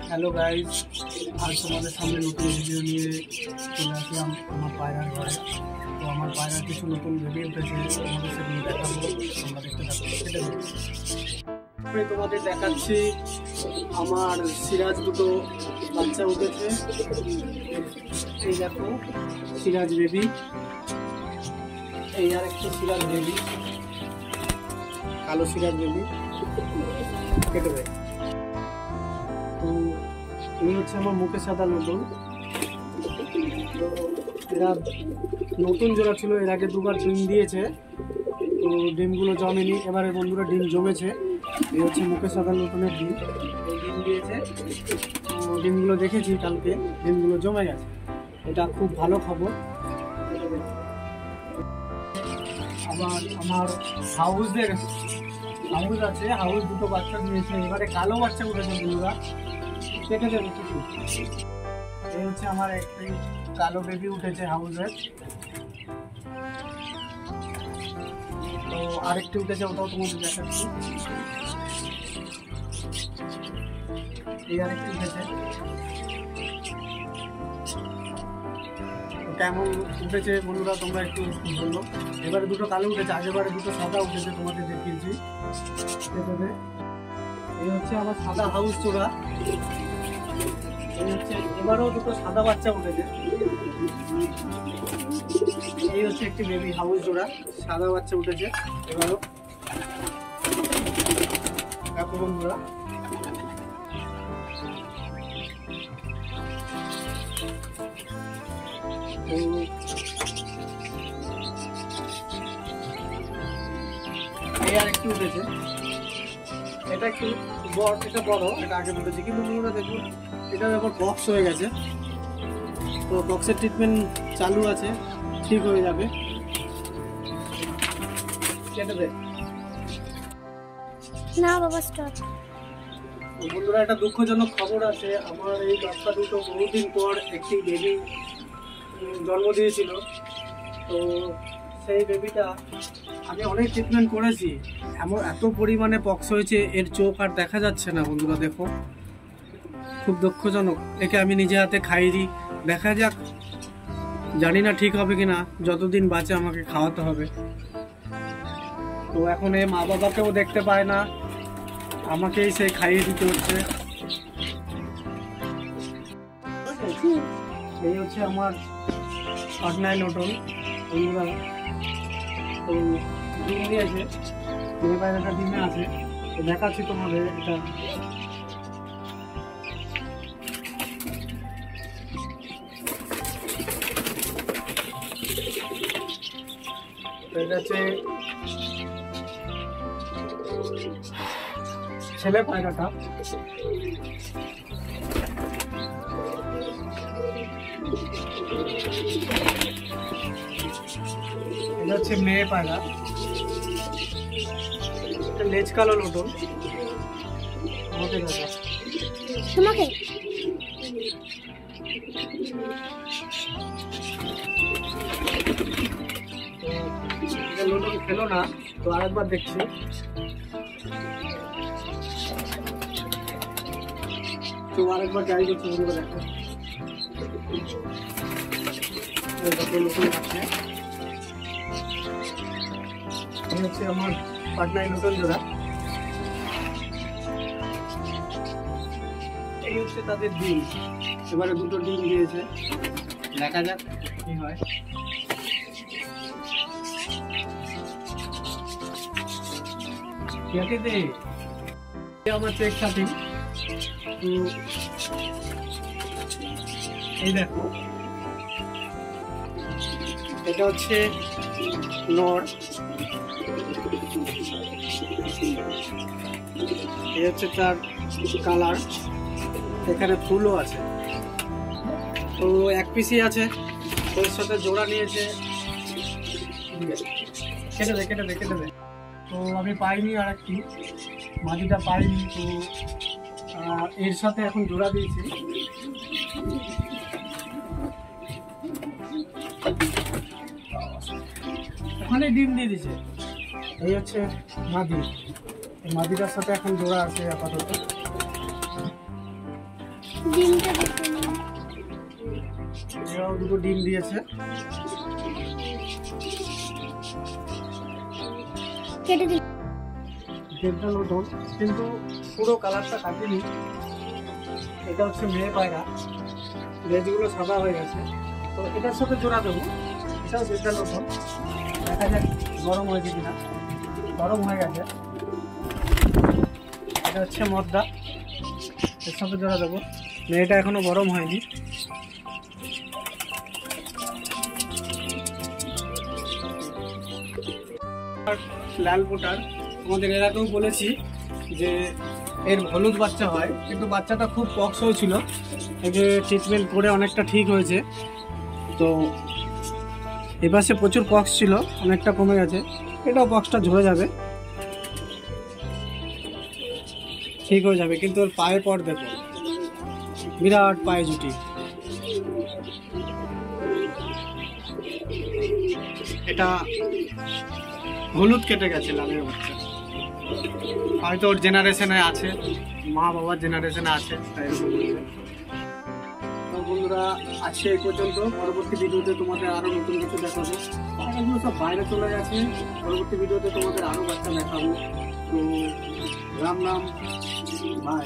Hello guys, আজ তোমাদের সামনে নতুন ভিডিও নিয়ে চলে আসলাম আমার পায়রার ঘরে। তো আমার পায়রার কিছু নতুন ভিডিও উঠেছে, তোমাদের সেগুলো দেখাবো, তোমরা দেখতে থাকো। আমি তোমাদের দেখাচ্ছি আমার সিরাজ দুটো বাচ্চা উঠেছে। এই দেখো সিরাজ বেবি, এই আর একটু সিরাজ বেবি, কালো সিরাজ বেবি কেটে দেয়। তো এই হচ্ছে আমার মুখের সাদা নতুন। এরা নতুন জোড়া ছিল, এর আগে দুবার ডিম দিয়েছে, তো ডিমগুলো জমেনি, এবারে বন্ধুরা ডিম জমেছে। এই হচ্ছে মুখের সাদা নতুনের ডিম, এই ডিম দিয়েছে, ডিমগুলো দেখেছি কালকে, ডিমগুলো জমে গেছে, এটা খুব ভালো খবর। আবার আমার হাউস আছে, হাউস দুটো বাচ্চা দিয়েছে, এবারে কালো বাচ্চা উঠেছে বন্ধুরা, কেটে দেবে কিছু। এই হচ্ছে আমার একটি কালো বেবি উঠেছে হাউসের। তো আরেকটি উঠেছে, ওটাও তোমাদের দেখাচ্ছি। এই আরেকটি উঠেছে, কেমন উঠেছে বন্ধুরা তোমরা একটু বললো। এবারে দুটো কালো উঠেছে, আগেবারে দুটো সাদা উঠেছে, তোমাদের দেখিয়েছি। এই হচ্ছে আমার সাদা হাউস জোড়া। এই হচ্ছে এবারও দুটো সাদা বাচ্চা উঠেছে। এই হচ্ছে একটি বেবি হাউস জোড়া, সাদা বাচ্চা উঠেছে এবারও। দেখো বন্ধুরা, এই আর একটু উঠেছে, এটা একটু বড়, এটা বড়, এটা আগে উঠেছে, কিন্তু বন্ধুরা দেখুন এটা এবার বক্স হয়ে গেছে। তো বক্সের ট্রিটমেন্ট চালু আছে, ঠিক হয়ে যাবে। কেটে দে না বাবা, স্টপ। বন্ধুরা একটা দুঃখজনক খবর আছে, আমার এই বাচ্চা দুটো বহুদিন পর একটি বেবি জন্ম দিয়েছিল। তো সেই বেবিটা আমি অনেক ট্রিটমেন্ট করেছি, এত পরিমাণে পক্স হয়েছে, এর চোখ আর দেখা যাচ্ছে না বন্ধুরা, দেখো খুব দুঃখজনক। একে আমি নিজে হাতে খাইয়ে দিই, দেখা যাক, জানি না ঠিক হবে কিনা, যতদিন বাঁচে আমাকে খাওয়াতে হবে। তো এখন এ মা বাবাকেও দেখতে পায় না, আমাকেই সেই খাইয়ে দিতে হচ্ছে। এই হচ্ছে আমার পাটনায় নটন বন্ধুরা। তো ডিম দিয়েছে, বাইরে একটা ডিমে আছে, তো দেখাচ্ছি তোমাদের। এটা হচ্ছে ছেলে পায়রাটা। এটা হচ্ছে মেয়ে পায়রা, লেজ কালো নতুন। তোমাকে নতুন খেলো না, তো আরেকবার দেখছি। তো আরেকবার ট্রাই করছি বন্ধুরা, দেখো নতুন আছে। এই হচ্ছে আমার পাটনায় নতুন জোড়া। এই হচ্ছে তাদের ডিম, এবারে দুটো ডিম দিয়েছে, দেখা যাক কি হয়। আমার চেক সাথী। এই দেখো, এটা হচ্ছে নর, এই হচ্ছে তার কালার, এখানে ফুলও আছে। তো এক পিসই আছে, তোর সাথে জোড়া নিয়েছে। কেটে দে। তো আমি পাইনি, আর একটি মাটিটা পাইনি, তো এর সাথে এখন জোড়া দিয়েছি। ওখানে ডিম দিয়ে দিয়েছে। এই হচ্ছে মাদি, মাদিটার সাথে এখন জোড়া আছে আপাতত। ডিমটা দেখে নিন। এরাও দুটো ডিম দিয়েছে। কেটে দিন। দেড়টা নতুন, কিন্তু পুরো কালারটা কাটেনি। এটা হচ্ছে মেয়ে পায়রা, লেজগুলো সাদা হয়ে গেছে। তো এটার সাথে জোড়া দেবো। এটাও দেড়টা নতুন, দেখা যাক গরম হয়েছে কিনা। গরম হয়ে গেছে। এটা হচ্ছে মদ্দা, এর সাথে জোড়া দেবো। মেয়েটা এখনো গরম হয়নি। লাল পোটার তোমাদের এর আগেও বলেছি যে এর হলুদ বাচ্চা হয়, কিন্তু বাচ্চাটা খুব পক্স হয়েছিল। এই যে ট্রিটমেন্ট করে অনেকটা ঠিক হয়েছে। তো এপাশে প্রচুর পক্স ছিল, অনেকটা কমে গেছে। এটাও পক্সটা ঝরে যাবে, ঠিক হয়ে যাবে। কিন্তু ওর পায়ের পর দেখো, বিরাট পায়ে জুটি। এটা হলুদ কেটে গেছে লালের বাচ্চা, হয়তো ওর জেনারেশনে আছে, মা বাবার জেনারেশনে আছে, তাই এরকম হয়েছে। তো বন্ধুরা, আজকে এই পর্যন্ত। পরবর্তী ভিডিওতে তোমাদের আরো নতুন কিছু দেখাবো। পায়রাগুলো সব বাইরে চলে গেছে, পরবর্তী ভিডিওতে তোমাদের আরো বাচ্চা দেখাবো। তো রাম রাম, বাই।